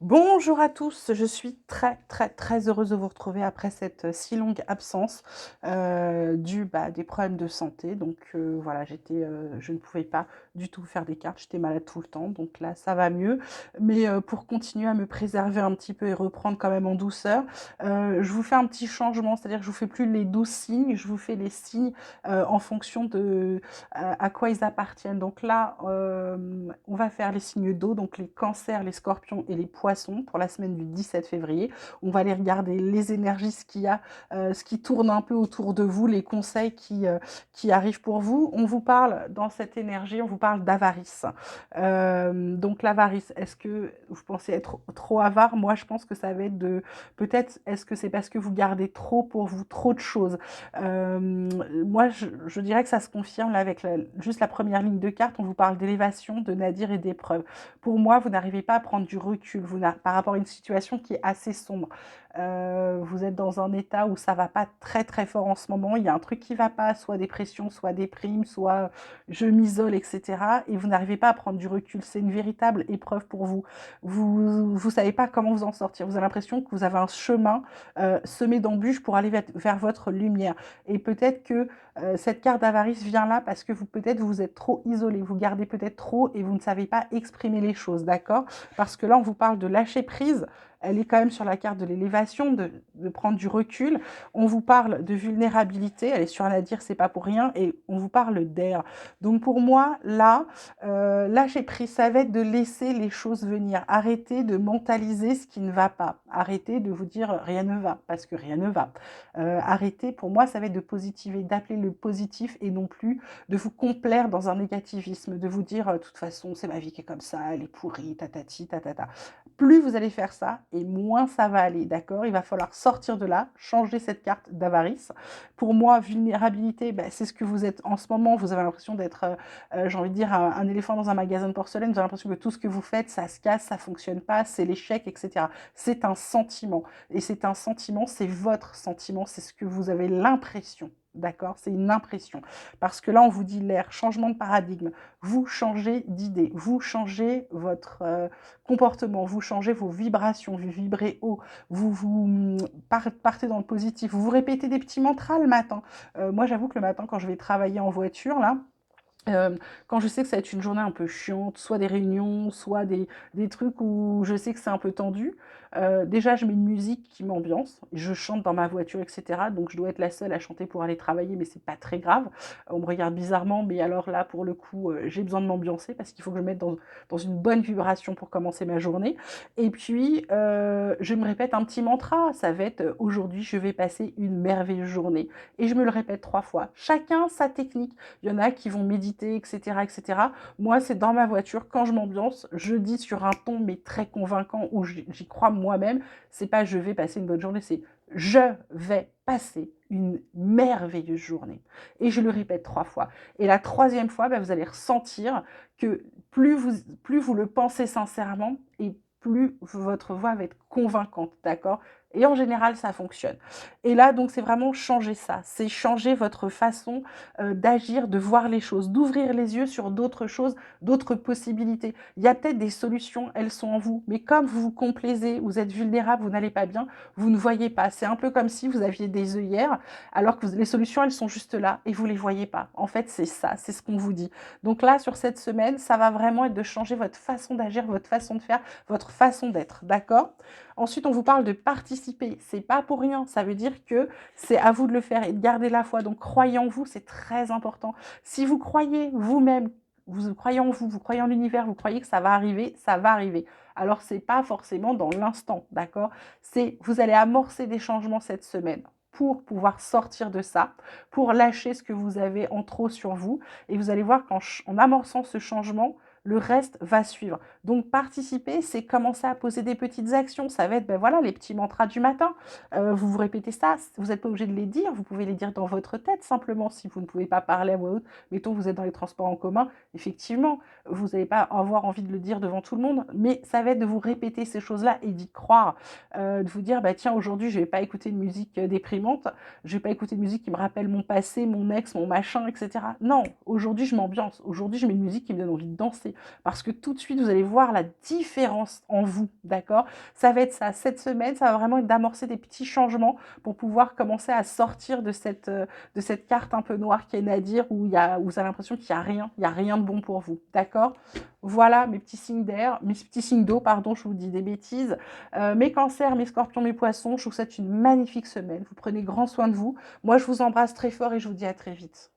Bonjour à tous, je suis très heureuse de vous retrouver après cette si longue absence due des problèmes de santé. Donc voilà, je ne pouvais pas du tout faire des cartes, j'étais malade tout le temps, donc là ça va mieux. Mais pour continuer à me préserver un petit peu et reprendre quand même en douceur, je vous fais un petit changement, c'est-à-dire que je vous fais plus les 12 signes, je vous fais les signes en fonction de à quoi ils appartiennent. Donc là, on va faire les signes d'eau, donc les cancers, les scorpions et les poissons pour la semaine du 17 février. On va aller regarder les énergies, ce qu'il y a, ce qui tourne un peu autour de vous, les conseils qui arrivent pour vous. On vous parle dans cette énergie, on vous parle d'avarice. Donc l'avarice, est-ce que vous pensez être trop avare? Moi, je pense que ça va être peut-être, est-ce que c'est parce que vous gardez trop pour vous, trop de choses? Moi, je dirais que ça se confirme là, avec juste la première ligne de carte. On vous parle d'élévation, de nadir et d'épreuve. Pour moi, vous n'arrivez pas à prendre du recul par rapport à une situation qui est assez sombre. Vous êtes dans un état où ça va pas très fort en ce moment. Il y a un truc qui va pas, soit dépression, soit déprime, soit je m'isole, etc. Et vous n'arrivez pas à prendre du recul. C'est une véritable épreuve pour vous. Vous savez pas comment vous en sortir. Vous avez l'impression que vous avez un chemin semé d'embûches pour aller vers votre lumière. Et peut-être que cette carte d'avarice vient là parce que peut-être vous êtes trop isolé, vous gardez peut-être trop et vous ne savez pas exprimer les choses, d'accord? Parce que là, on vous parle de lâcher prise. Elle est quand même sur la carte de l'élévation, de prendre du recul. On vous parle de vulnérabilité, elle est sur Nadir, c'est pas pour rien, et on vous parle d'air. Donc pour moi, là, lâcher prise, ça va être de laisser les choses venir. Arrêtez de mentaliser ce qui ne va pas. Arrêtez de vous dire rien ne va, parce que rien ne va. Arrêtez, pour moi, ça va être de positiver, d'appeler le positif et non plus de vous complaire dans un négativisme, de vous dire, de toute façon, c'est ma vie qui est comme ça, elle est pourrie, tatati, tatata. Plus vous allez faire ça, et moins ça va aller, d'accord? Il va falloir sortir de là, changer cette carte d'avarice. Pour moi, vulnérabilité, c'est ce que vous êtes en ce moment. Vous avez l'impression d'être, j'ai envie de dire, un éléphant dans un magasin de porcelaine. Vous avez l'impression que tout ce que vous faites, ça se casse, ça fonctionne pas, c'est l'échec, etc. C'est un sentiment. Et c'est un sentiment, c'est votre sentiment, c'est ce que vous avez l'impression. D'accord? C'est une impression. Parce que là, on vous dit l'air, changement de paradigme. Vous changez d'idée, vous changez votre comportement, vous changez vos vibrations, vous vibrez haut, vous partez dans le positif, vous vous répétez des petits mantras le matin. Moi, j'avoue que le matin, quand je vais travailler en voiture, là, quand je sais que ça va être une journée un peu chiante, soit des réunions, soit des trucs où je sais que c'est un peu tendu, déjà je mets une musique qui m'ambiance, je chante dans ma voiture, etc. Donc je dois être la seule à chanter pour aller travailler, mais c'est pas très grave. On me regarde bizarrement, mais alors là, pour le coup, j'ai besoin de m'ambiancer parce qu'il faut que je me mette dans une bonne vibration pour commencer ma journée. Et puis, je me répète un petit mantra, ça va être aujourd'hui, je vais passer une merveilleuse journée. Et je me le répète 3 fois. Chacun sa technique. Il y en a qui vont méditer, etc., etc. Moi, c'est dans ma voiture, quand je m'ambiance, je dis sur un ton, mais très convaincant, où j'y crois moi-même. C'est pas je vais passer une bonne journée, c'est je vais passer une merveilleuse journée. Et je le répète 3 fois. Et la troisième fois, vous allez ressentir que plus vous le pensez sincèrement et plus votre voix va être convaincante, d'accord? Et en général, ça fonctionne. Et là, donc, c'est vraiment changer ça. C'est changer votre façon d'agir, de voir les choses, d'ouvrir les yeux sur d'autres choses, d'autres possibilités. Il y a peut-être des solutions, elles sont en vous, mais comme vous vous complaisez, vous êtes vulnérable, vous n'allez pas bien, vous ne voyez pas. C'est un peu comme si vous aviez des œillères, alors que les solutions, elles sont juste là et vous ne les voyez pas. En fait, c'est ça, c'est ce qu'on vous dit. Donc là, sur cette semaine, ça va vraiment être de changer votre façon d'agir, votre façon de faire, votre façon d'être, d'accord? Ensuite, on vous parle de participer. C'est pas pour rien. Ça veut dire que c'est à vous de le faire et de garder la foi. Donc, croyez en vous, c'est très important. Si vous croyez vous-même, vous croyez en vous, vous croyez en l'univers, vous croyez que ça va arriver, ça va arriver. Alors, c'est pas forcément dans l'instant, d'accord? Vous allez amorcer des changements cette semaine pour pouvoir sortir de ça, pour lâcher ce que vous avez en trop sur vous. Et vous allez voir qu'en amorçant ce changement, le reste va suivre. Donc, participer, c'est commencer à poser des petites actions. Ça va être, voilà, les petits mantras du matin. Vous vous répétez ça, vous n'êtes pas obligé de les dire, vous pouvez les dire dans votre tête simplement si vous ne pouvez pas parler à voix haute. Mettons, vous êtes dans les transports en commun, effectivement, vous n'allez pas avoir envie de le dire devant tout le monde, mais ça va être de vous répéter ces choses-là et d'y croire, de vous dire, tiens, aujourd'hui, je ne vais pas écouter une musique déprimante, je ne vais pas écouter une musique qui me rappelle mon passé, mon ex, mon machin, etc. Non, aujourd'hui, je m'ambiance, aujourd'hui, je mets une musique qui me donne envie de danser, l'esprit, parce que tout de suite, vous allez voir la différence en vous, d'accord? Ça va être ça, cette semaine, ça va vraiment être d'amorcer des petits changements pour pouvoir commencer à sortir de cette carte un peu noire qui est Nadir, où vous avez l'impression qu'il y a rien de bon pour vous, d'accord? Voilà mes petits signes d'air, mes petits signes d'eau, pardon, je vous dis des bêtises. Mes cancers, mes scorpions, mes poissons, je vous souhaite une magnifique semaine. Vous prenez grand soin de vous. Moi, je vous embrasse très fort et je vous dis à très vite.